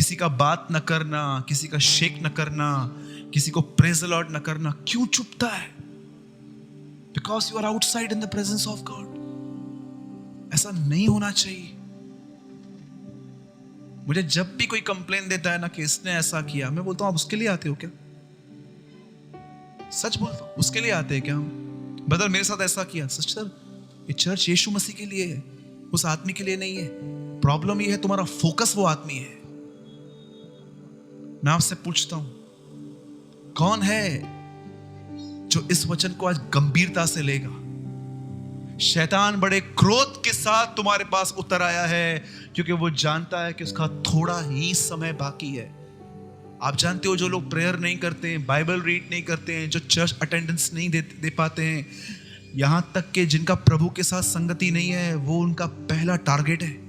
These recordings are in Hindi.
किसी का बात न करना, किसी का शेक न करना, किसी को प्रेज द लॉर्ड न करना, क्यों चुपता है? Because you are outside in the presence of God. ऐसा नहीं होना चाहिए। मुझे जब भी कोई कंप्लेन देता है ना कि इसने ऐसा किया, मैं बोलता हूं आप उसके लिए आते हो क्या? सच बोलता हूं, उसके लिए आते हैं क्या हम? ब्रदर मेरे साथ ऐसा किया, सर ये चर्च यीशु मसीह के लिए है, उस आदमी के लिए नहीं है। प्रॉब्लम ये है तुम्हारा फोकस वो आदमी है। मैं आपसे पूछता हूं, कौन है जो इस वचन को आज गंभीरता से लेगा? शैतान बड़े क्रोध के साथ तुम्हारे पास उतर आया है, क्योंकि वो जानता है कि उसका थोड़ा ही समय बाकी है। आप जानते हो, जो लोग प्रेयर नहीं करते हैं, बाइबल रीड नहीं करते हैं, जो चर्च अटेंडेंस नहीं दे पाते हैं, यहां तक कि जिनका प्रभु के साथ संगति नहीं है, वो उनका पहला टारगेट है।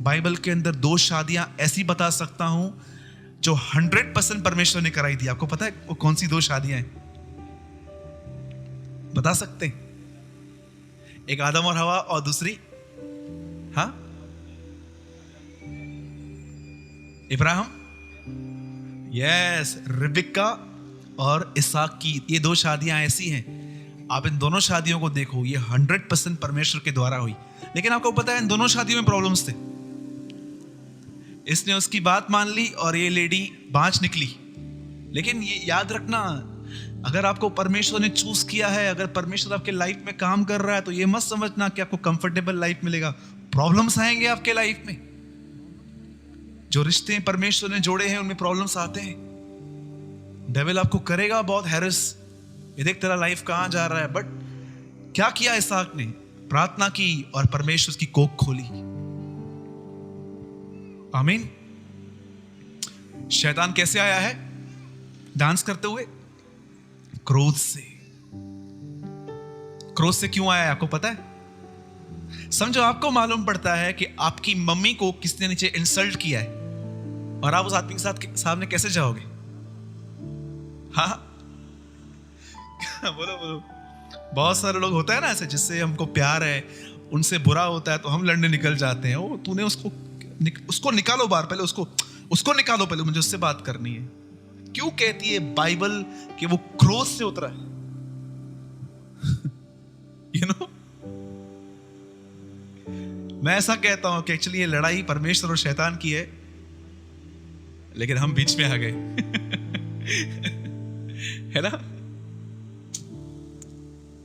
बाइबल के अंदर 2 शादियां ऐसी बता सकता हूं जो 100% परमेश्वर ने कराई थी। आपको पता है वो कौन सी 2 शादियां हैं? बता सकते हैं? एक आदम और हवा और दूसरी इब्राहिम, यस, रिबका और इसाक की। ये 2 शादियां ऐसी हैं, आप इन दोनों शादियों को देखो, ये 100% परमेश्वर के द्वारा हुई। लेकिन आपको पता है इन दोनों शादियों में प्रॉब्लम्स थे। इसने उसकी बात मान ली और ये लेडी बांझ निकली। लेकिन ये याद रखना, अगर आपको परमेश्वर ने चूज किया है, अगर परमेश्वर आपके लाइफ में काम कर रहा है, तो ये मत समझना कि आपको कंफर्टेबल लाइफ मिलेगा। प्रॉब्लम्स आएंगे आपके लाइफ में। जो रिश्ते परमेश्वर ने जोड़े हैं उनमें प्रॉब्लम्स आते हैं। डेविल आपको करेगा बहुत हैरेस, ये देख तेरा लाइफ कहां जा रहा है। बट क्या किया इसहाक ने? प्रार्थना की और परमेश्वर की कोख खोली। आमीन। शैतान कैसे आया है? डांस करते हुए, क्रोध से। क्रोध से क्यों आया है आपको पता है? समझो आपको मालूम पड़ता है कि आपकी मम्मी को किसने नीचे इंसल्ट किया है, और आप उस आदमी के सामने कैसे जाओगे? हाँ बोलो बोलो। बहुत सारे लोग होता है ना ऐसे, जिससे हमको प्यार है, उनसे बुरा होता है तो हम लड़ने निकल जाते हैं। वो तूने उसको निकालो बाहर, पहले उसको निकालो, पहले मुझे उससे बात करनी है। क्यों कहती है बाइबल कि वो क्रोध से उतरा है? यू नो, मैं ऐसा कहता हूं कि एक्चुअली ये लड़ाई परमेश्वर और शैतान की है, लेकिन हम बीच में आ गए। है ना?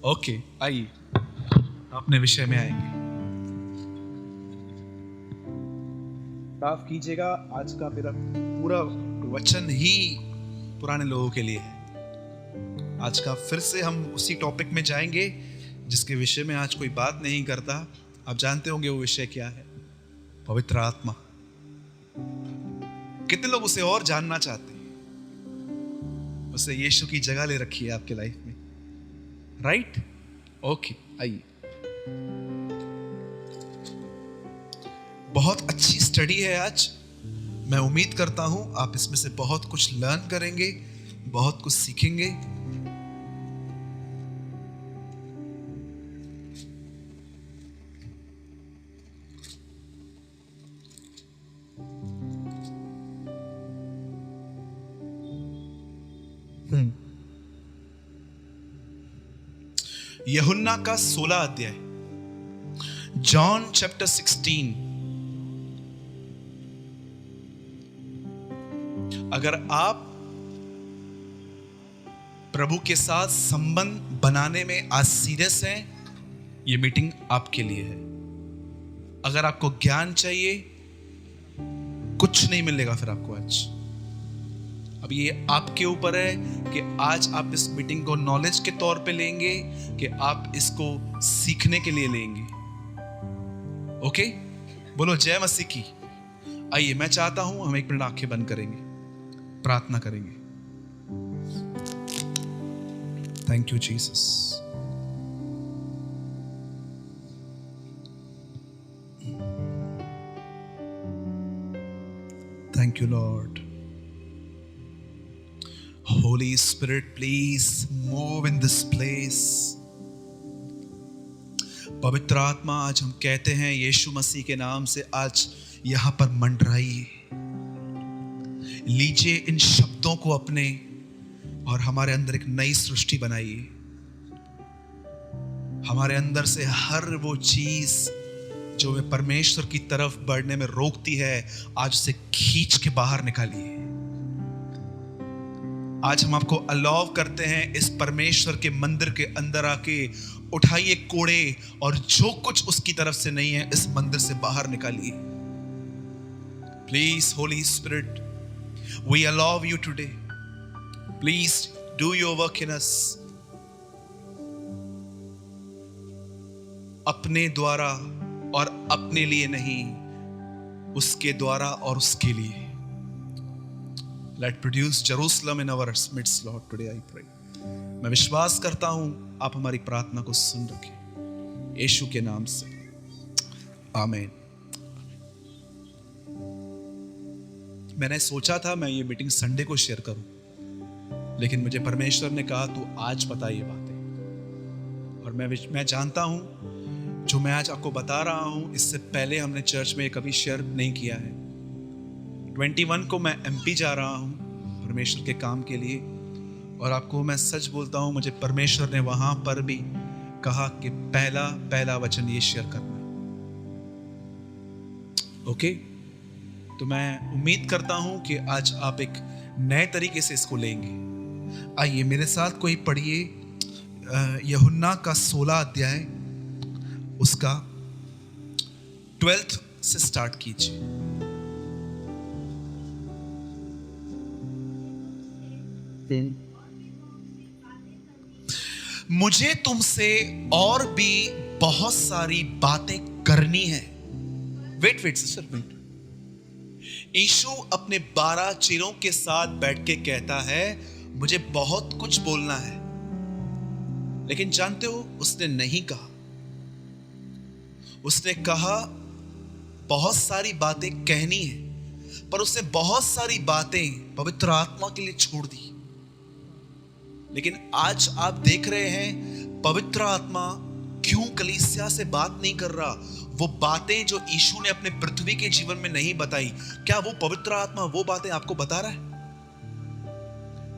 ओके, आइए अपने विषय में आएंगे। माफ कीजिएगा, आज का मेरा पूरा वचन ही पुराने लोगों के लिए है। आज का फिर से हम उसी टॉपिक में जाएंगे जिसके विषय में आज कोई बात नहीं करता। आप जानते होंगे वो विषय क्या है? पवित्र आत्मा। कितने लोग उसे और जानना चाहते हैं? उसे यीशु की जगह ले रखी है आपके लाइफ में, राइट? ओके, आइए। बहुत अच्छी स्टडी है आज। मैं उम्मीद करता हूं आप इसमें से बहुत कुछ लर्न करेंगे, बहुत कुछ सीखेंगे। यूहन्ना का 16 अध्याय, जॉन चैप्टर 16। अगर आप प्रभु के साथ संबंध बनाने में आज सीरियस हैं, ये मीटिंग आपके लिए है। अगर आपको ज्ञान चाहिए, कुछ नहीं मिलेगा फिर आपको आज। अब ये आपके ऊपर है कि आज आप इस मीटिंग को नॉलेज के तौर पे लेंगे कि आप इसको सीखने के लिए लेंगे। ओके, बोलो जय मसीह की। आइए, मैं चाहता हूं हम 1 मिनट आंखें बंद करेंगे, प्रार्थना करेंगे। Thank you Jesus. Thank you Lord. Holy Spirit, please move in this place. पवित्र आत्मा, आज हम कहते हैं यीशु मसीह के नाम से, आज यहां पर मंडराइए, लीजिए इन शब्दों को अपने और हमारे अंदर एक नई सृष्टि बनाइए। हमारे अंदर से हर वो चीज जो हमें परमेश्वर की तरफ बढ़ने में रोकती है, आज उसे खींच के बाहर निकालिए। आज हम आपको अलाव करते हैं इस परमेश्वर के मंदिर के अंदर आके, उठाइए कोड़े और जो कुछ उसकी तरफ से नहीं है इस मंदिर से बाहर निकालिए। Please holy spirit, we allow you today, please do your work in us. अपने द्वारा और अपने लिए नहीं, उसके द्वारा और उसके लिए। Let produce Jerusalem in our midst, Lord, today I pray. मैं विश्वास करता हूं आप हमारी प्रार्थना को सुन रखें, यीशु के नाम से, आमीन। मैंने सोचा था मैं ये मीटिंग संडे को शेयर करूं, लेकिन मुझे परमेश्वर ने कहा तू आज बता ये बातें। और मैं जानता हूं जो मैं आज आपको बता रहा हूं, इससे पहले हमने चर्च में कभी शेयर नहीं किया है। 21 को मैं एमपी जा रहा हूं परमेश्वर के काम के लिए, और आपको मैं सच बोलता हूं, मुझे परमेश्वर ने वहां पर भी कहा कि पहला वचन ये शेयर करना। ओके, तो मैं उम्मीद करता हूं कि आज आप एक नए तरीके से इसको लेंगे। आइए मेरे साथ कोई पढ़िए यूहन्ना का 16 अध्याय, उसका 12 से स्टार्ट कीजिए। मुझे तुमसे और भी बहुत सारी बातें करनी है। Wait sister, wait. यीशु अपने 12 चेलों के साथ बैठ के कहता है मुझे बहुत कुछ बोलना है, लेकिन जानते हो उसने नहीं कहा। उसने कहा बहुत सारी बातें कहनी है, पर उसने बहुत सारी बातें पवित्र आत्मा के लिए छोड़ दी। लेकिन आज आप देख रहे हैं पवित्र आत्मा क्यों कलीसिया से बात नहीं कर रहा। वो बातें जो यीशु ने अपने पृथ्वी के जीवन में नहीं बताई, क्या वो पवित्र आत्मा वो बातें आपको बता रहा है?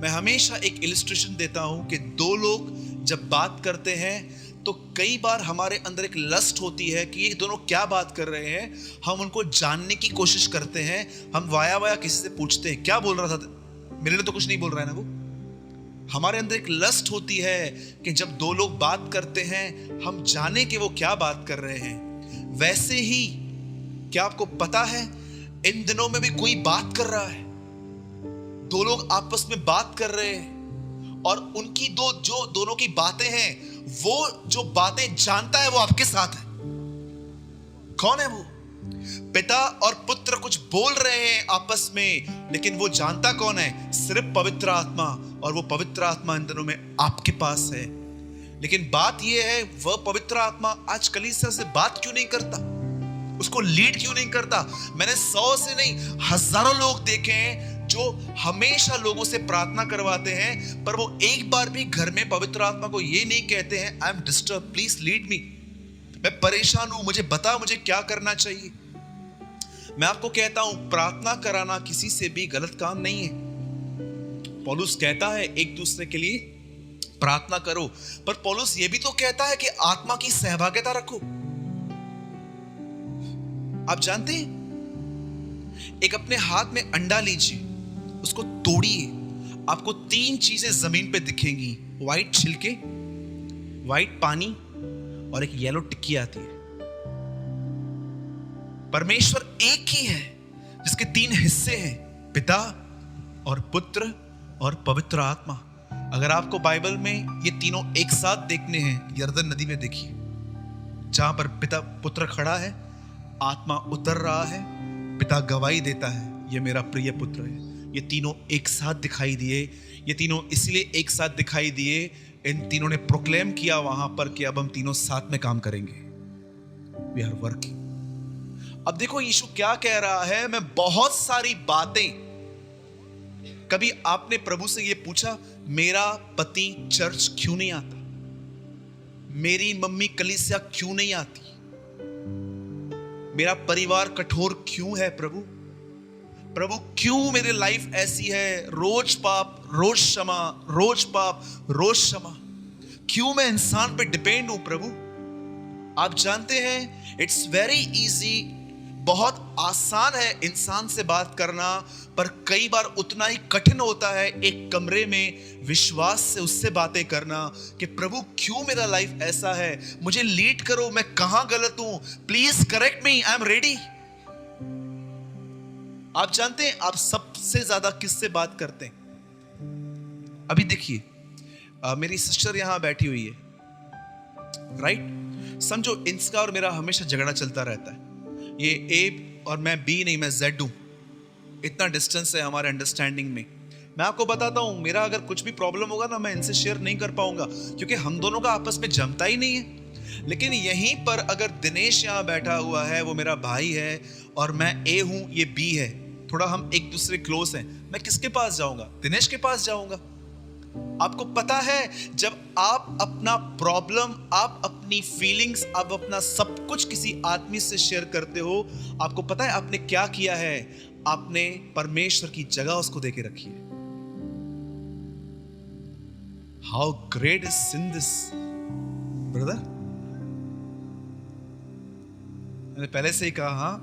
मैं हमेशा एक इलिस्ट्रेशन देता हूं कि दो लोग जब बात करते हैं तो कई बार हमारे अंदर एक लस्ट होती है कि ये दोनों क्या बात कर रहे हैं। हम उनको जानने की कोशिश करते हैं, हम वाया किसी से पूछते हैं क्या बोल रहा था, मेरे लिए तो कुछ नहीं बोल रहा है ना वो। हमारे अंदर एक लस्ट होती है कि जब दो लोग बात करते हैं हम जाने कि वो क्या बात कर रहे हैं। वैसे ही क्या आपको पता है इन दिनों में भी कोई बात कर रहा है, दो लोग आपस में बात कर रहे हैं और उनकी जो दोनों की बातें हैं, वो जो बातें जानता है वो आपके साथ है। कौन है वो? पिता और पुत्र कुछ बोल रहे हैं आपस में, लेकिन वो जानता कौन है? सिर्फ पवित्र आत्मा, और वो पवित्र आत्मा इन दिनों में आपके पास है। लेकिन बात यह है वह पवित्र आत्मा आज कलीसिया से बात क्यों नहीं करता, उसको लीड क्यों नहीं करता? मैंने 100 से नहीं हजारों लोग देखे हैं जो हमेशा लोगों से प्रार्थना करवाते हैं, पर वो एक बार भी घर में पवित्र आत्मा को ये नहीं कहते हैं I am disturb, please lead me, मैं परेशान हूं, मुझे बता मुझे क्या करना चाहिए। मैं आपको कहता हूं प्रार्थना कराना किसी से भी गलत काम नहीं है। पौलुस कहता है एक दूसरे के लिए प्रार्थना करो, पर पौलुस ये भी तो कहता है कि आत्मा की सहभागिता रखो। आप जानते हैं, एक अपने हाथ में अंडा लीजिए, उसको तोड़िए, आपको 3 चीजें जमीन पे दिखेंगी, व्हाइट छिलके, व्हाइट पानी और एक येलो टिक्की आती है। परमेश्वर एक ही है जिसके 3 हिस्से हैं, पिता और पुत्र और पवित्र आत्मा। अगर आपको बाइबल में ये तीनों एक साथ देखने हैं, यर्दन नदी में देखिए, जहां पर पिता पुत्र खड़ा है, आत्मा उतर रहा है, पिता गवाही देता है ये मेरा प्रिय पुत्र है। ये तीनों एक साथ दिखाई दिए। ये तीनों इसलिए एक साथ दिखाई दिए, इन तीनों ने प्रोक्लेम किया वहां पर कि अब हम तीनों साथ में काम करेंगे, वी आर वर्किंग। अब देखो यीशु क्या कह रहा है, मैं बहुत सारी बातें। कभी आपने प्रभु से यह पूछा मेरा पति चर्च क्यों नहीं आता, मेरी मम्मी कलीसिया क्यों नहीं आती, मेरा परिवार कठोर क्यों है प्रभु? प्रभु क्यों मेरी लाइफ ऐसी है? रोज पाप, रोज क्षमा, रोज पाप, रोज क्षमा। क्यों मैं इंसान पे डिपेंड हूं प्रभु? आप जानते हैं, इट्स वेरी इजी, बहुत आसान है इंसान से बात करना, पर कई बार उतना ही कठिन होता है एक कमरे में विश्वास से उससे बातें करना कि प्रभु क्यों मेरा लाइफ ऐसा है, मुझे लीड करो, मैं कहां गलत हूं, please correct me, I am ready. आप जानते हैं आप सबसे ज्यादा किससे बात करते हैं? अभी देखिए, मेरी सिस्टर यहां बैठी हुई है, राइट? समझो इनका और मेरा हमेशा झगड़ा चलता रहता है। ये ए और मैं बी नहीं, मैं जेड हूं। इतना डिस्टेंस है हमारे अंडरस्टैंडिंग में। मैं आपको बताता हूं, मेरा अगर कुछ भी प्रॉब्लम होगा ना, मैं इनसे शेयर नहीं कर पाऊंगा क्योंकि हम दोनों का आपस में जमता ही नहीं है। लेकिन यहीं पर अगर दिनेश यहां बैठा हुआ है, वो मेरा भाई है, और मैं ए हूं, ये बी है, थोड़ा हम एक दूसरे क्लोज हैं, मैं किसके पास जाऊंगा? दिनेश के पास जाऊंगा। आपको पता है, जब आप अपना प्रॉब्लम, आप अपनी फीलिंग्स, आप अपना सब कुछ किसी आदमी से शेयर करते हो, आपको पता है आपने क्या किया है? आपने परमेश्वर की जगह उसको देके रखी है। How great is sin this brother. मैंने पहले से ही कहा, हाँ,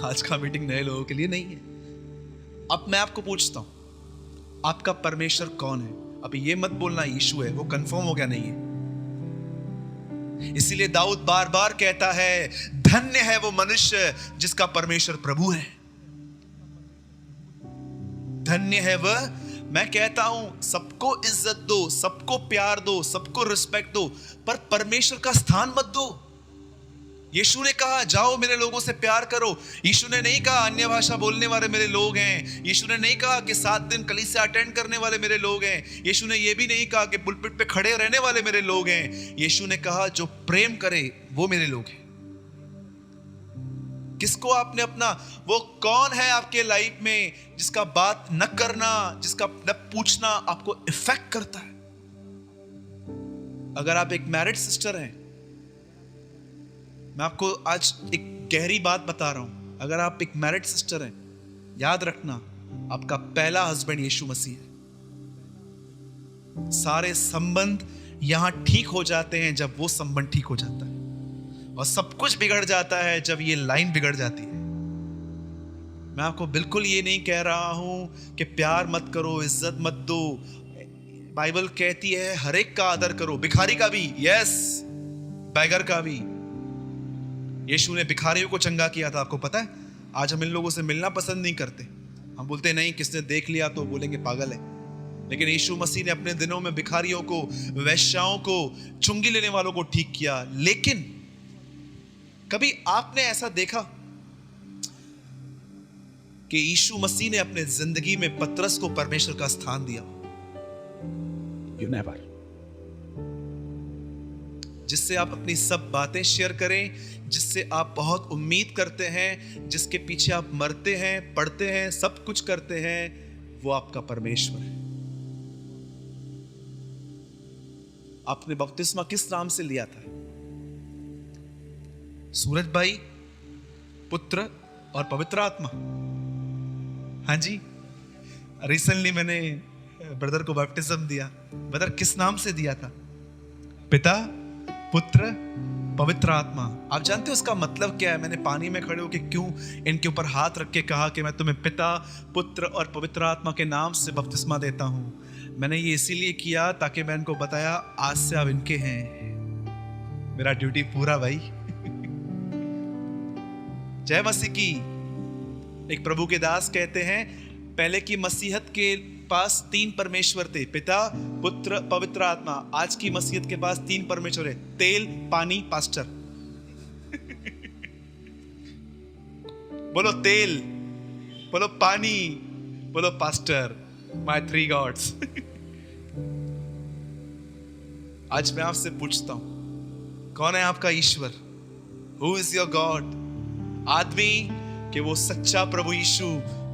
आज का मीटिंग नए लोगों के लिए नहीं है। अब मैं आपको पूछता हूं, आपका परमेश्वर कौन है? अभी ये मत बोलना यीशु है, वो कंफर्म हो गया नहीं है। इसीलिए दाऊद बार बार कहता है, धन्य है वो मनुष्य जिसका परमेश्वर प्रभु है। धन्य है वह। मैं कहता हूं, सबको इज्जत दो, सबको प्यार दो, सबको रिस्पेक्ट दो, पर परमेश्वर का स्थान मत दो। यीशु ने कहा, जाओ मेरे लोगों से प्यार करो। यीशु ने नहीं कहा अन्य भाषा बोलने वाले मेरे लोग हैं। यीशु ने नहीं कहा कि 7 दिन कलीसिया अटेंड करने वाले मेरे लोग हैं। यीशु ने यह भी नहीं कहा कि पुलपिट पे खड़े रहने वाले मेरे लोग हैं। यीशु ने कहा, जो प्रेम करे वो मेरे लोग हैं। किसको आपने अपना, वो कौन है आपके लाइफ में जिसका बात न करना, जिसका न पूछना आपको इफेक्ट करता है? अगर आप एक मैरिड सिस्टर हैं, मैं आपको आज एक गहरी बात बता रहा हूं। अगर आप एक मैरिड सिस्टर हैं, याद रखना, आपका पहला हस्बैंड यीशु मसीह है। सारे संबंध यहां ठीक हो जाते हैं जब वो संबंध ठीक हो जाता है, और सब कुछ बिगड़ जाता है जब ये लाइन बिगड़ जाती है। मैं आपको बिल्कुल ये नहीं कह रहा हूं कि प्यार मत करो, इज्जत मत दो। बाइबल कहती है हर एक का आदर करो, भिखारी का भी, यस, बैगर का भी। यीशु ने भिखारियों को चंगा किया था, आपको पता है? आज हम इन लोगों से मिलना पसंद नहीं करते। हम बोलते नहीं, किसने देख लिया तो बोलेंगे पागल है। लेकिन यीशु मसीह ने अपने दिनों में भिखारियों को, वैश्याओं को, चुंगी लेने वालों को ठीक किया। लेकिन कभी आपने ऐसा देखा कि यीशु मसीह ने अपने जिंदगी में पतरस को परमेश्वर का स्थान दिया? You never. जिससे आप अपनी सब बातें शेयर करें, जिससे आप बहुत उम्मीद करते हैं, जिसके पीछे आप मरते हैं, पढ़ते हैं, सब कुछ करते हैं, वो आपका परमेश्वर है। आपने बपतिस्मा किस नाम से लिया था? सूरज भाई, पुत्र और पवित्र आत्मा। हाँ जी, रिसेंटली मैंने ब्रदर को बपतिस्म दिया। ब्रदर किस नाम से दिया था? पिता, पुत्र, पवित्र आत्मा। आप जानते हो उसका मतलब क्या है? मैंने पानी में खड़े होकर क्यों इनके ऊपर हाथ रख के कहा कि मैं तुम्हें पिता, पुत्र और पवित्र आत्मा के नाम से बपतिस्मा देता हूं? मैंने ये इसीलिए किया ताकि मैं इनको बताया, आज से आप इनके हैं। मेरा ड्यूटी पूरा भाई। जय मसीह की। एक प्रभु के दास कहते हैं, पहले की मसीहत के पास 3 परमेश्वर थे, पिता, पुत्र, पवित्र आत्मा। आज की मसीहत के पास 3 परमेश्वर है, तेल, पानी, पास्टर। बोलो तेल, बोलो पानी, बोलो पास्टर, माय 3 गॉड्स। आज मैं आपसे पूछता हूं, कौन है आपका ईश्वर? Who is your God? आदमी कि वो सच्चा प्रभु यीशु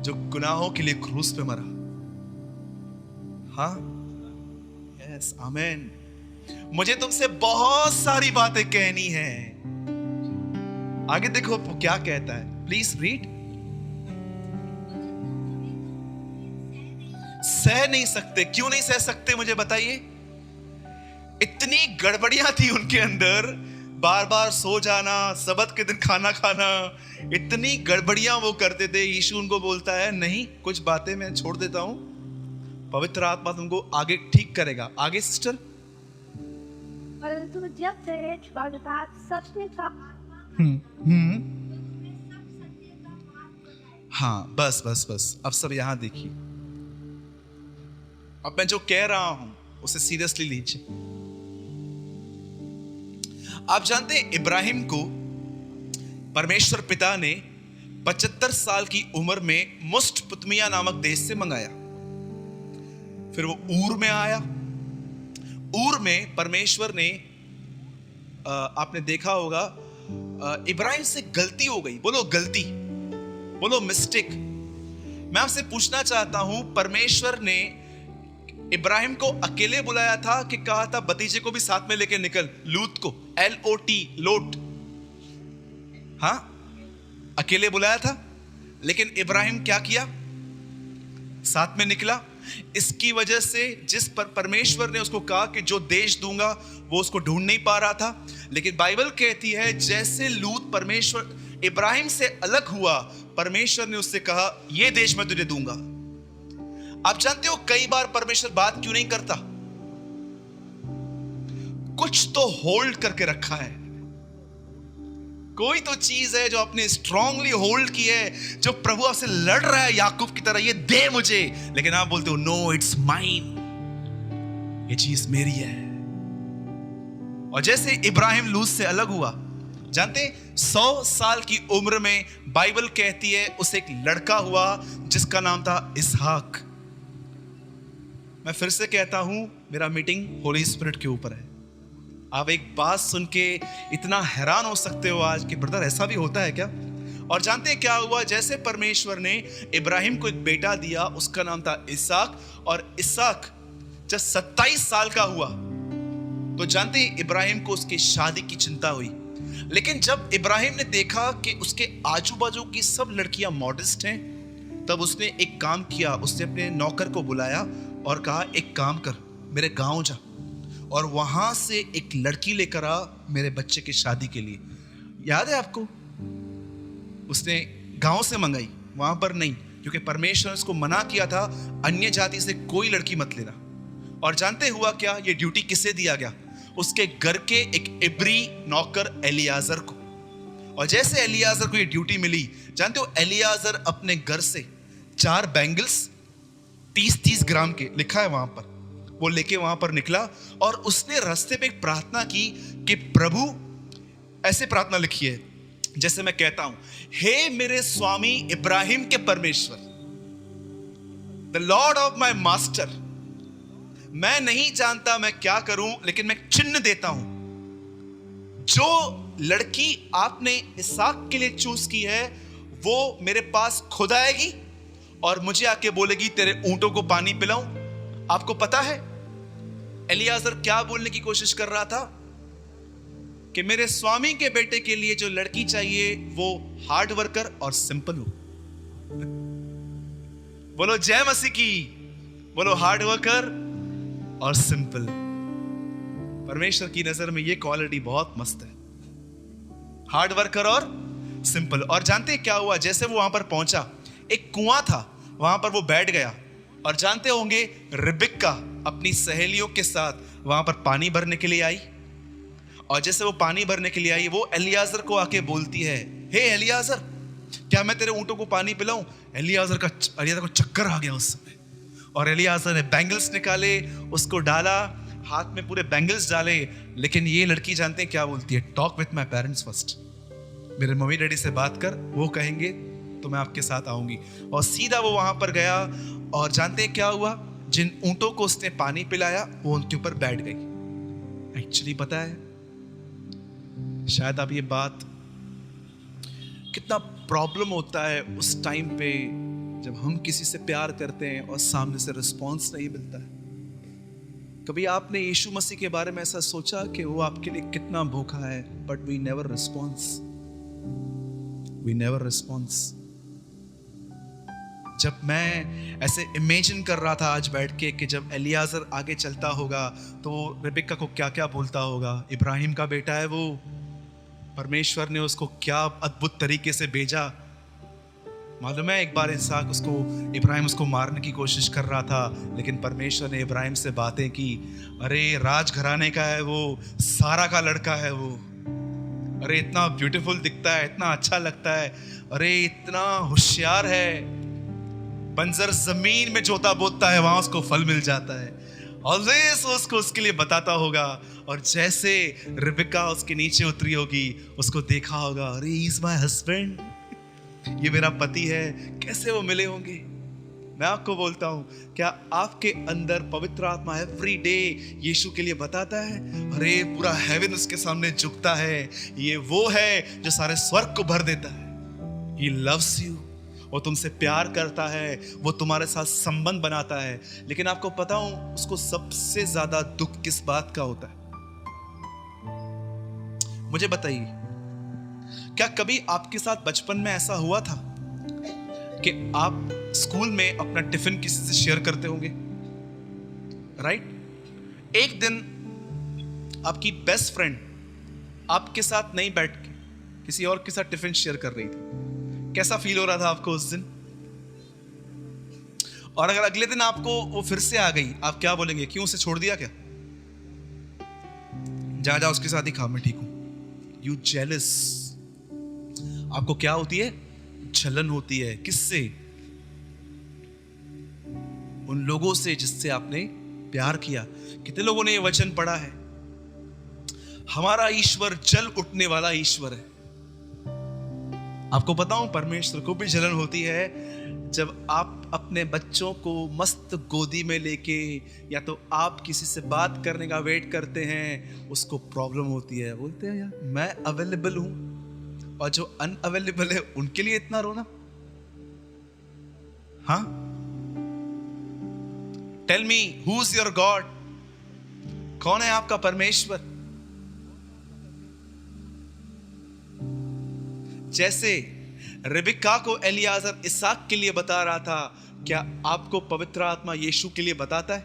जो गुनाहों के लिए क्रूस पे मरा? हाँ, यस, आमेन। मुझे तुमसे बहुत सारी बातें कहनी है, आगे देखो वो क्या कहता है, प्लीज रीड। सह नहीं सकते, क्यों नहीं सह सकते मुझे बताइए? इतनी गड़बड़ियां थी उनके अंदर, बार बार सो जाना, सबत के दिन खाना खाना, इतनी गड़बड़ियां वो करते थे। यीशु उनको बोलता है नहीं, कुछ बातें मैं छोड़ देता हूं, पवित्र आत्मा तुमको आगे ठीक करेगा। आगे सिस्टर। परंतु जब तेरे बात सच का हाँ बस बस बस, अब सब यहां देखिए। अब मैं जो कह रहा हूं उसे सीरियसली लीजिए। आप जानते हैं इब्राहिम को परमेश्वर पिता ने 75 साल की उम्र में मुष्टपुतमिया नामक देश से मंगाया। फिर वो ऊर में आया। ऊर में परमेश्वर ने आपने देखा होगा इब्राहिम से गलती हो गई। बोलो गलती, बोलो मिस्टेक। मैं आपसे पूछना चाहता हूं, परमेश्वर ने इब्राहिम को अकेले बुलाया था कि कहा था भतीजे को भी साथ में लेकर निकल, लूत को, LOT, लोट। हाँ, अकेले बुलाया था, लेकिन इब्राहिम क्या किया? साथ में निकला। इसकी वजह से जिस पर परमेश्वर ने उसको कहा कि जो देश दूंगा, वो उसको ढूंढ नहीं पा रहा था। लेकिन बाइबल कहती है जैसे लूत परमेश्वर इब्राहिम से अलग हुआ, परमेश्वर ने उससे कहा ये देश मैं तुझे दूंगा। आप जानते हो कई बार परमेश्वर बात क्यों नहीं करता? कुछ तो होल्ड करके रखा है। कोई तो चीज है जो आपने स्ट्रांगली होल्ड की है, जो प्रभु आपसे लड़ रहा है याकूब की तरह, ये दे मुझे, लेकिन आप बोलते हो नो इट्स माइन, ये चीज मेरी है। और जैसे इब्राहिम लूत से अलग हुआ, जानते 100 साल की उम्र में बाइबल कहती है उसे एक लड़का हुआ जिसका नाम था इसहाक। मैं फिर से कहता हूं, मेरा मीटिंग होली स्पिरिट के ऊपर है। आप एक बात सुन के इतना हैरान हो सकते हो आज कि ब्रदर ऐसा भी होता है क्या? और जानते हैं क्या हुआ? जैसे परमेश्वर ने इब्राहिम को एक बेटा दिया, उसका नाम था इसहाक। और इसहाक जब 27 साल का हुआ तो जानते हैं इब्राहिम को उसकी शादी की चिंता हुई। लेकिन जब इब्राहिम ने देखा कि उसके आजू बाजू की सब लड़कियां मॉडेस्ट हैं, तब उसने एक काम किया। उसने अपने नौकर को बुलाया और कहा एक काम कर, मेरे गांव जा और वहां से एक लड़की लेकर आ मेरे बच्चे की शादी के लिए। याद है आपको? उसने गांव से मंगाई, वहां पर नहीं, क्योंकि परमेश्वर ने उसको मना किया था अन्य जाति से कोई लड़की मत लेना। और जानते हुआ क्या? ये ड्यूटी किसे दिया गया? उसके घर के एक इब्री नौकर एलियाजर को। और जैसे एलियाजर को ये ड्यूटी मिली, जानते हो एलियाजर अपने घर से 4 बैंगल्स 30-30 ग्राम के, लिखा है वहां पर, वो लेके वहां पर निकला। और उसने रास्ते पे एक प्रार्थना की कि प्रभु, ऐसे प्रार्थना लिखी है जैसे मैं कहता हूं, हे मेरे स्वामी इब्राहिम के परमेश्वर, the Lord of my master, मैं नहीं जानता मैं क्या करूं, लेकिन मैं चिन्ह देता हूं, जो लड़की आपने इसहाक के लिए चूज की है वो मेरे पास खुद आएगी और मुझे आके बोलेगी तेरे ऊंटों को पानी पिलाऊं। आपको पता है एलियाजर क्या बोलने की कोशिश कर रहा था? कि मेरे स्वामी के बेटे के लिए जो लड़की चाहिए वो हार्ड वर्कर और सिंपल हो। बोलो जय मसीह की, बोलो हार्ड वर्कर और सिंपल। परमेश्वर की नजर में ये क्वालिटी बहुत मस्त है, हार्ड वर्कर और सिंपल। और जानते हैं क्या हुआ? जैसे वो वहां पर पहुंचा, एक कुआं था, वहां पर वो बैठ गया। और जानते होंगे रिबेक्का अपनी सहेलियों के साथ वहां पर पानी भरने के लिए आई। और जैसे वो पानी भरने के लिए आई, वो एलियाजर को आके बोलती है, हे एलियाजर, क्या मैं तेरे ऊंटों को पानी पिलाऊं? एलियाजर को चक्कर आ गया उस समय। और एलियाजर ने बैंगल्स निकाले, उसको डाला, हाथ में पूरे बैंगल्स डाले। लेकिन ये लड़की जानते हैं क्या बोलती है? Talk with my parents first, मेरे मम्मी डैडी से बात कर, वो कहेंगे तो मैं आपके साथ आऊंगी। और सीधा वो वहां पर गया। और जानते हैं क्या हुआ? जिन ऊंटों को उसने पानी पिलाया वो उनके ऊपर बैठ गई। एक्चुअली पता है, शायद आप ये बात, कितना प्रॉब्लम होता है उस टाइम पे जब हम किसी से प्यार करते हैं और सामने से रिस्पॉन्स नहीं मिलता है। कभी आपने यीशु मसीह के बारे में ऐसा सोचा कि वो आपके लिए कितना भूखा है, but we never response. We never response. जब मैं ऐसे इमेजिन कर रहा था आज बैठ के कि जब एलियाजर आगे चलता होगा तो रिबेका को क्या क्या बोलता होगा। इब्राहिम का बेटा है वो, परमेश्वर ने उसको क्या अद्भुत तरीके से भेजा। मालूम है, एक बार इब्राहिम उसको मारने की कोशिश कर रहा था, लेकिन परमेश्वर ने इब्राहिम से बातें की। अरे राजघराने का है वो, सारा का लड़का है वो, अरे इतना ब्यूटीफुल दिखता है, इतना अच्छा लगता है, अरे इतना होशियार है, बंजर जमीन में जोता बोता है वहां उसको फल मिल जाता है। ऑलवेज उसको उसके लिए बताता होगा। और जैसे रिबेका उसके नीचे उतरी होगी, उसको देखा होगा, अरे ही इज माय हस्बैंड, ये मेरा पति है, कैसे वो मिले होंगे। मैं आपको बोलता हूं, क्या आपके अंदर पवित्र आत्मा एवरी डे यीशु के लिए बताता है? अरे पूरा हेवन उसके सामने झुकता है, ये वो है जो सारे स्वर्ग को भर देता है। ही लव्स यू, वो तुमसे प्यार करता है, वो तुम्हारे साथ संबंध बनाता है। लेकिन आपको पता हूं, उसको सबसे ज्यादा दुख किस बात का होता है? मुझे बताइए, क्या कभी आपके साथ बचपन में ऐसा हुआ था कि आप स्कूल में अपना टिफिन किसी से शेयर करते होंगे, राइट? एक दिन आपकी बेस्ट फ्रेंड आपके साथ नहीं बैठ के किसी और के साथ टिफिन शेयर कर रही थी। कैसा फील हो रहा था आपको उस दिन? और अगर अगले दिन आपको वो फिर से आ गई, आप क्या बोलेंगे? क्यों, उसे छोड़ दिया क्या? जा उसके साथ ही खा, मैं ठीक हूं। You jealous. आपको क्या होती है? जलन होती है। किससे? उन लोगों से जिससे आपने प्यार किया। कितने लोगों ने ये वचन पढ़ा है? हमारा ईश्वर जल उठने वाला ईश्वर है। आपको पता हूं, परमेश्वर को भी जलन होती है जब आप अपने बच्चों को मस्त गोदी में लेके, या तो आप किसी से बात करने का वेट करते हैं, उसको प्रॉब्लम होती है। बोलते हैं यार मैं अवेलेबल हूं, और जो अनअवेलेबल है उनके लिए इतना रोना। हाँ, tell me who is your God? कौन है आपका परमेश्वर? जैसे रिबेका को एलियाजर इसहाक के लिए बता रहा था, क्या आपको पवित्र आत्मा यीशु के लिए बताता है?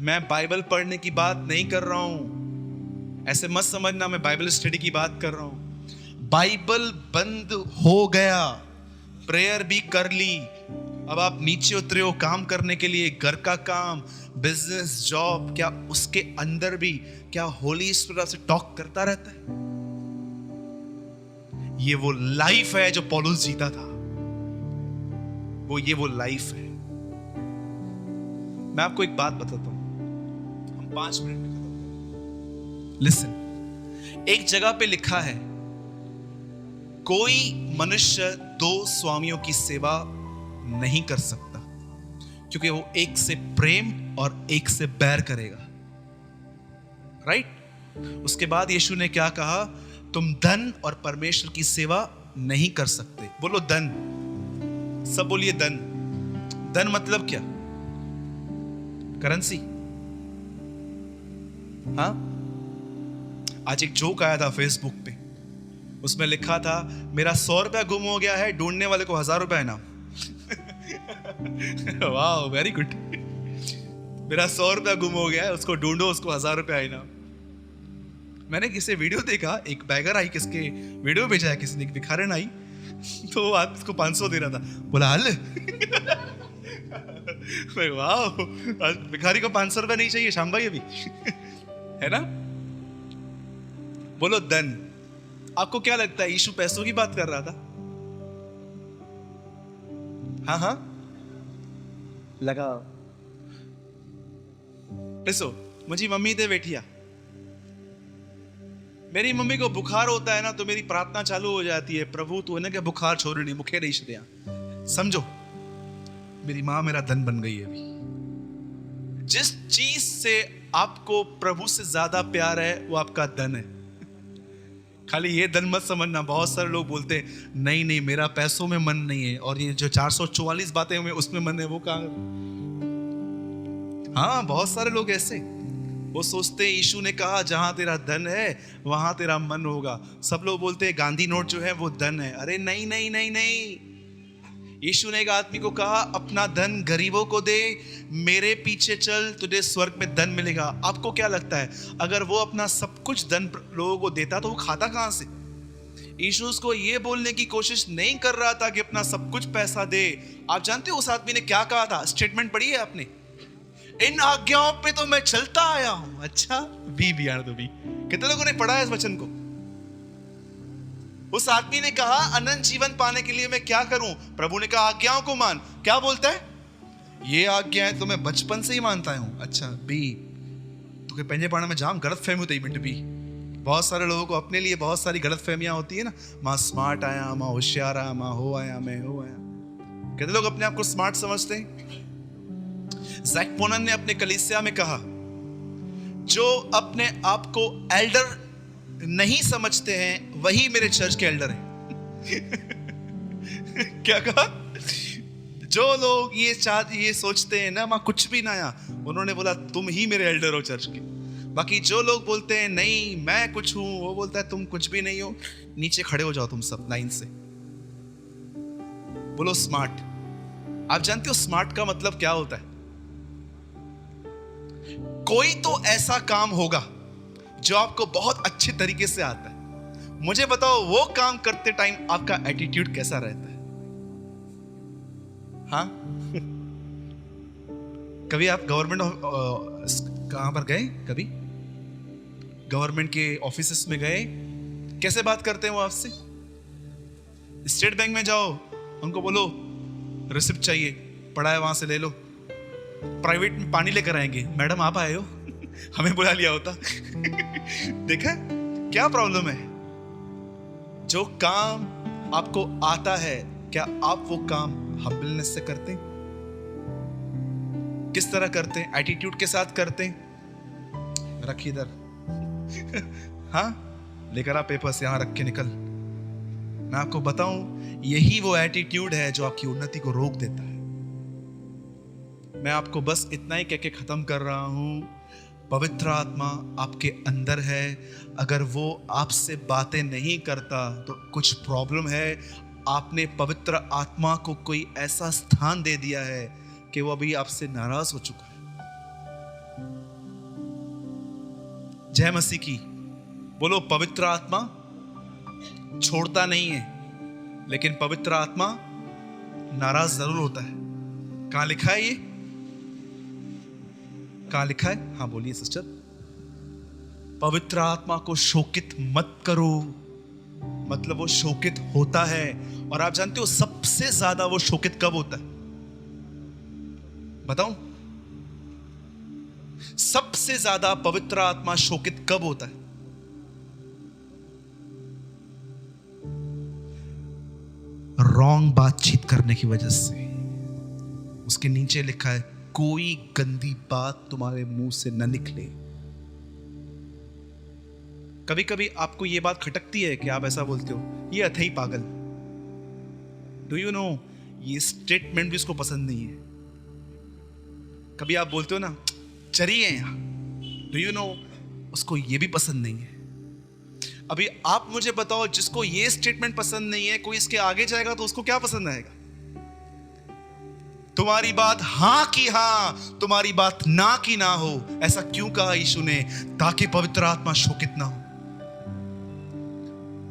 मैं बाइबल पढ़ने की बात नहीं कर रहा हूं, ऐसे मत समझना मैं बाइबल स्टडी की बात कर रहा हूं। बाइबल बंद हो गया, प्रेयर भी कर ली, अब आप नीचे उतरे हो काम करने के लिए, घर का काम, बिजनेस, जॉब, क्या उसके अंदर भी क्या होली स्पिरिट से टॉक करता रहता है? ये वो लाइफ है जो पौलुस जीता था, वो लाइफ है। मैं आपको एक बात बताता हूं, हम 5 मिनट में खत्म करें। लिसन, एक जगह पे लिखा है, कोई मनुष्य 2 स्वामियों की सेवा नहीं कर सकता, क्योंकि वो एक से प्रेम और एक से बैर करेगा, राइट? उसके बाद यीशु ने क्या कहा? तुम धन और परमेश्वर की सेवा नहीं कर सकते। बोलो धन, सब बोलिए धन। धन मतलब क्या? करेंसी। हाँ, आज एक जोक आया था फेसबुक पे, उसमें लिखा था, मेरा 100 रुपया गुम हो गया है, ढूंढने वाले को 1000 रुपया इनाम। वाह, वेरी गुड। मेरा 100 रुपया गुम हो गया है, उसको ढूंढो, उसको 1000 रुपया इनाम। मैंने किसी वीडियो देखा, एक बैगर आई, किसके वीडियो भेजा है किसी ने, भिखारन आई, तो आज उसको 500 दे रहा था। बोला हल। वाह, भिखारी को 500 रुपया नहीं चाहिए शाम भाई अभी। है ना? बोलो धन। आपको क्या लगता है, यीशु पैसों की बात कर रहा था? हाँ हाँ, लगाओ। ॾिसो, मुझी मम्मी ते बैठिया, मेरी मम्मी को बुखार होता है ना, तो मेरी प्रार्थना चालू हो जाती है, प्रभु तू इन्हें बुखार छोड़नी, मुखे नहीं छड़िया। समझो, मेरी माँ मेरा धन बन गई है अभी। जिस चीज से आपको प्रभु से ज्यादा प्यार है, वो आपका धन है। खाली ये धन मत समझना। बहुत सारे लोग बोलते हैं नहीं नहीं मेरा पैसों में मन नहीं है, और ये जो 444 बातें हुए उसमें मन है, वो कहाँ? हाँ, बहुत सारे लोग ऐसे, वो सोचते हैं यीशु ने कहा जहां तेरा धन है वहां तेरा मन होगा। सब लोग बोलते हैं गांधी नोट जो है वो धन है। अरे नहीं नहीं नहीं नहीं, यीशु ने एक आदमी को कहा अपना धन गरीबों को दे, मेरे पीछे चल, तुझे स्वर्ग में धन मिलेगा। आपको क्या लगता है अगर वो अपना सब कुछ धन लोगों को देता तो वो खाता कहां से? यीशु उसको ये बोलने की कोशिश नहीं कर रहा था कि अपना सब कुछ पैसा दे। आप जानते हो उस आदमी ने क्या कहा था? स्टेटमेंट पढ़ी है आपने? इन आज्ञाओं पे तो मैं चलता आया हूं। अच्छा, बी बिहार तो बी। कितने लोगों ने पढ़ा है इस वचन को? उस आदमी ने कहा अनंत जीवन पाने के लिए मैं क्या करूं? प्रभु ने कहा आज्ञाओं को मान। क्या बोलता है? ये आज्ञाएं तो मैं बचपन से ही मानता हूं। अच्छा, बी तो पंजे पाने में जाम गलत फहमी होती है। बी बहुत सारे लोगों को अपने लिए बहुत सारी गलत फहमियां होती है ना। मां स्मार्ट आया, मां होशियार आया, मां हो आया, मैं हो आया। कितने लोग अपने आप को स्मार्ट समझते हैं? ज़ैक पोनन ने अपने कलीसिया में कहा जो अपने आप को एल्डर नहीं समझते हैं वही मेरे चर्च के एल्डर हैं। क्या कहा? जो लोग ये सोचते हैं ना मां कुछ भी ना आया, उन्होंने बोला तुम ही मेरे एल्डर हो चर्च के। बाकी जो लोग बोलते हैं नहीं मैं कुछ हूं, वो बोलता है तुम कुछ भी नहीं हो। नीचे खड़े हो जाओ तुम सब लाइन से, बोलो स्मार्ट। आप जानते हो स्मार्ट का मतलब क्या होता है? कोई तो ऐसा काम होगा जो आपको बहुत अच्छे तरीके से आता है। मुझे बताओ वो काम करते टाइम आपका एटीट्यूड कैसा रहता है? हाँ? कभी आप गवर्नमेंट कहां पर गए? कभी गवर्नमेंट के ऑफिसेस में गए? कैसे बात करते हैं वो आपसे? स्टेट बैंक में जाओ, उनको बोलो रिसिप्ट चाहिए, पड़ा है वहां से ले लो। प्राइवेट में पानी लेकर आएंगे, मैडम आप आए हो, हमें बुला लिया होता। देखा क्या प्रॉब्लम है? जो काम आपको आता है क्या आप वो काम हम्बलनेस से करते हैं? किस तरह करते हैं? एटीट्यूड के साथ करते हैं? रखिए इधर। हाँ, लेकर आ पेपर्स, यहां रख के निकल। मैं आपको बताऊं यही वो एटीट्यूड है जो आपकी उन्नति को रोक देता है। मैं आपको बस इतना ही कह के खत्म कर रहा हूं, पवित्र आत्मा आपके अंदर है। अगर वो आपसे बातें नहीं करता तो कुछ प्रॉब्लम है। आपने पवित्र आत्मा को कोई ऐसा स्थान दे दिया है कि वो अभी आपसे नाराज हो चुका है। जय मसीह की। बोलो पवित्र आत्मा छोड़ता नहीं है, लेकिन पवित्र आत्मा नाराज जरूर होता है। कहां लिखा है ये? कहां लिखा है? हाँ बोलिए सिस्टर। पवित्र आत्मा को शोकित मत करो, मतलब वो शोकित होता है। और आप जानते हो सबसे ज्यादा वो शोकित कब होता है? बताऊं? सबसे ज्यादा पवित्र आत्मा शोकित कब होता है? रॉन्ग बातचीत करने की वजह से। उसके नीचे लिखा है कोई गंदी बात तुम्हारे मुंह से न निकले। कभी कभी आपको यह बात खटकती है कि आप ऐसा बोलते हो, ये अथई पागल। डू यू नो ये स्टेटमेंट भी उसको पसंद नहीं है। कभी आप बोलते हो ना चरिए यहां, डू यू नो उसको ये भी पसंद नहीं है। अभी आप मुझे बताओ जिसको ये स्टेटमेंट पसंद नहीं है, कोई इसके आगे जाएगा तो उसको क्या पसंद आएगा? तुम्हारी बात हां की हां, तुम्हारी बात ना की ना हो। ऐसा क्यों कहा यीशु ने? ताकि पवित्र आत्मा शोकित ना हो।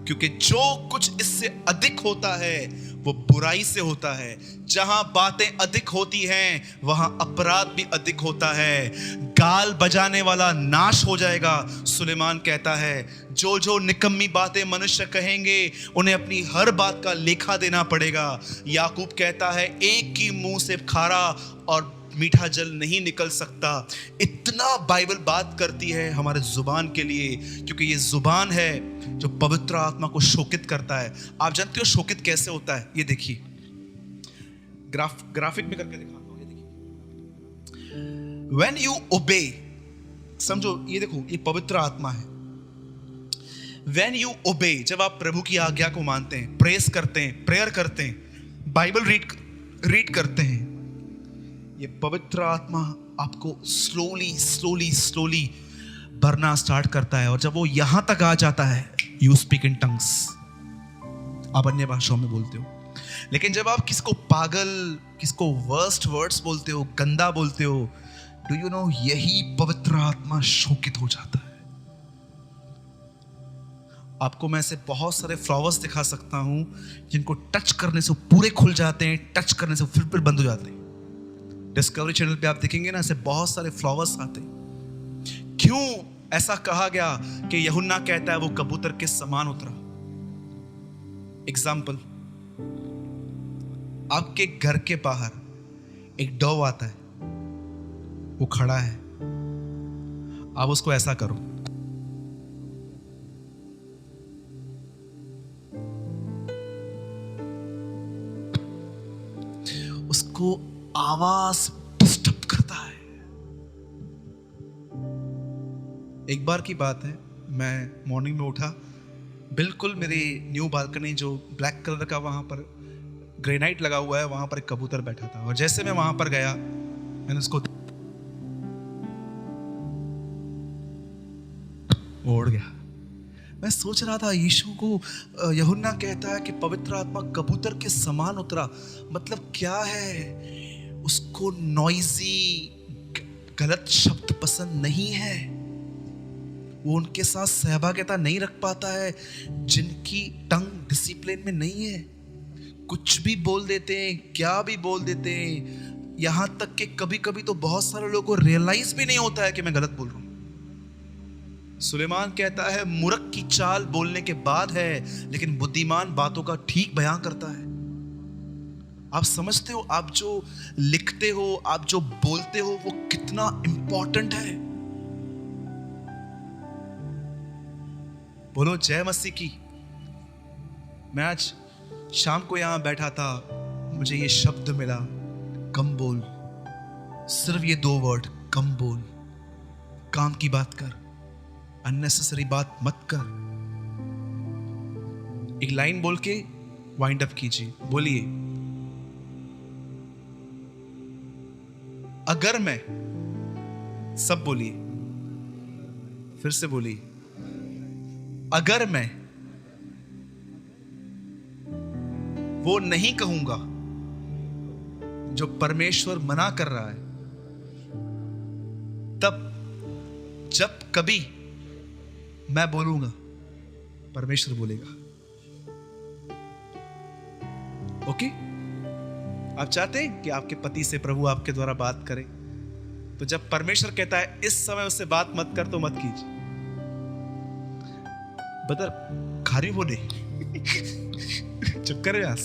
क्योंकि जो कुछ इससे अधिक होता है वो बुराई से होता है। जहां बातें अधिक होती हैं वहां अपराध भी अधिक होता है। गाल बजाने वाला नाश हो जाएगा। सुलेमान कहता है जो जो निकम्मी बातें मनुष्य कहेंगे उन्हें अपनी हर बात का लेखा देना पड़ेगा। याकूब कहता है एक की मुंह से खारा और मीठा जल नहीं निकल सकता। इतना बाइबल बात करती है हमारे जुबान के लिए, क्योंकि ये जुबान है जो पवित्र आत्मा को शोकित करता है। आप जानते हो शोकित कैसे होता है? ये देखिए, ग्राफिक में करके दिखाता हूं। ये देखिए, व्हेन यू ओबे, समझो ये देखो ये पवित्र आत्मा है। व्हेन यू ओबे, जब आप प्रभु की आज्ञा को मानते हैं, प्रेस करते हैं, प्रेयर करते हैं, बाइबल रीड करते हैं, ये पवित्र आत्मा आपको स्लोली भरना स्टार्ट करता है, और जब वो यहां तक आ जाता है, यू स्पीक इन टंग्स, आप अन्य भाषाओं में बोलते हो। लेकिन जब आप किसको पागल, किसको वर्स्ट वर्ड्स बोलते हो, गंदा बोलते हो, डू यू नो, यही पवित्र आत्मा शोकित हो जाता है। आपको मैं ऐसे बहुत सारे फ्लावर्स दिखा सकता हूं जिनको टच करने से पूरे खुल जाते हैं, टच करने से फिर बंद हो जाते हैं। डिस्कवरी चैनल पे आप देखेंगे ना, ऐसे बहुत सारे फ्लावर्स आते हैं। क्यों ऐसा कहा गया कि यूहन्ना कहता है वो कबूतर के समान उतरा? एग्जाम्पल, आपके घर के बाहर एक डॉव आता है, वो खड़ा है, आप उसको ऐसा करो, उसको आवाज डिस्टर्ब करता है। एक बार की बात है, मैं मॉर्निंग में उठा, बिल्कुल मेरी न्यू बालकनी जो ब्लैक कलर का वहां पर ग्रेनाइट लगा हुआ है, वहां पर एक कबूतर बैठा था, और जैसे मैं वहां पर गया, मैंने उसको, उड़ गया। मैं सोच रहा था, यीशु को यूहन्ना कहता है कि पवित्र आत्मा कबूतर के समान उतरा, मतलब क्या है? उसको नॉइजी गलत शब्द पसंद नहीं है, वो उनके साथ सहभागिता नहीं रख पाता है जिनकी टंग डिसिप्लिन में नहीं है। कुछ भी बोल देते हैं, क्या भी बोल देते हैं, यहां तक कि कभी कभी तो बहुत सारे लोगों को रियलाइज भी नहीं होता है कि मैं गलत बोल रहा हूं। सुलेमान कहता है मूर्ख की चाल बोलने के बाद है, लेकिन बुद्धिमान बातों का ठीक बयान करता है। आप समझते हो, आप जो लिखते हो, आप जो बोलते हो, वो कितना इंपॉर्टेंट है। बोलो जय मसीह की। मैं आज शाम को यहां बैठा था, मुझे ये शब्द मिला, कम बोल। सिर्फ ये 2 वर्ड, कम बोल। काम की बात कर, अननेसेसरी बात मत कर। एक लाइन बोल के वाइंड अप कीजिए, बोलिए, अगर मैं, सब बोलिए, फिर से बोलिए, अगर मैं वो नहीं कहूंगा जो परमेश्वर मना कर रहा है, तब जब कभी मैं बोलूंगा, परमेश्वर बोलेगा। ओके? आप चाहते हैं कि आपके पति से प्रभु आपके द्वारा बात करे, तो जब परमेश्वर कहता है इस समय उससे बात मत कर, तो मत कीजिए। बदर खारी बोले चुप कर व्यास,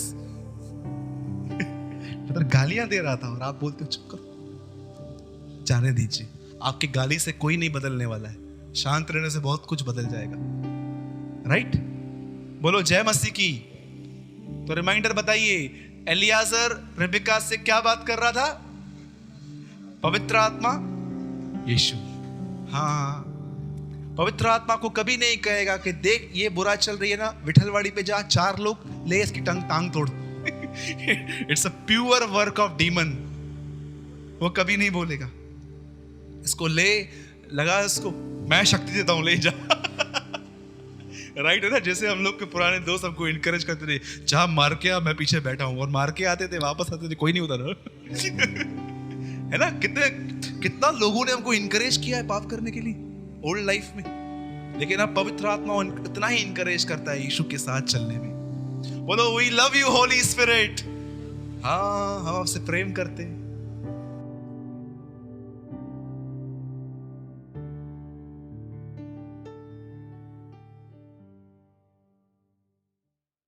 बदर गालियां दे रहा था और आप बोलते हो चुप करो। जाने दीजिए, आपकी गाली से कोई नहीं बदलने वाला है, शांत रहने से बहुत कुछ बदल जाएगा। राइट? बोलो जय मसीह की। तो रिमाइंडर बताइए, एलियाजर रिबेका से क्या बात कर रहा था? पवित्र आत्मा, यीशु। हाँ, पवित्र आत्मा को कभी नहीं कहेगा कि देख ये बुरा चल रही है ना, विठलवाड़ी पे जा, 4 लोग ले इसकी टांग तोड़। It's a pure work of demon. वो कभी नहीं बोलेगा, इसको ले, लगा इसको, मैं शक्ति देता हूं, ले जा। राइट है ना? जैसे हम लोग के पुराने दोस्त हमको इनकरेज करते थे, जा मार के आ, मैं पीछे बैठा हूं, और मार के आते थे, वापस आते थे, कोई नहीं होता ना। है ना? कितना लोगों ने हमको इनकरेज किया है पाप करने के लिए ओल्ड लाइफ में, लेकिन अब पवित्र आत्मा इतना ही इनकरेज करता है यीशु के साथ चलने में। बोलो we love you Holy Spirit. हाँ, हम आपसे प्रेम करते हैं।